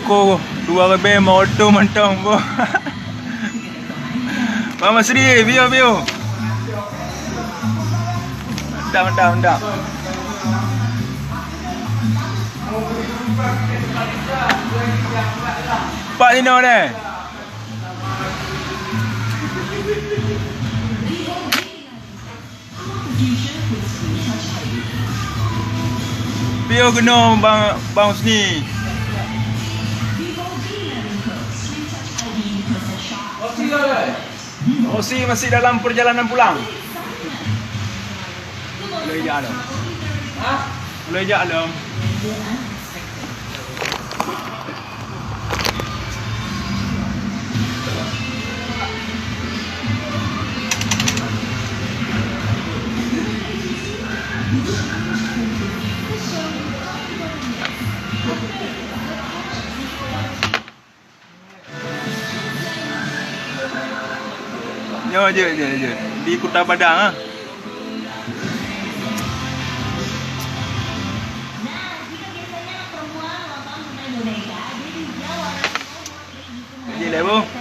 Ko dua lebih motor mentong bo. Mama Sri, view. Mantap. Pak Nino deh. View kena bang sini. Osi masih dalam perjalanan pulang. Boleh je ada. Boleh je ada. Yo je di Kota Padang ah. Jadi level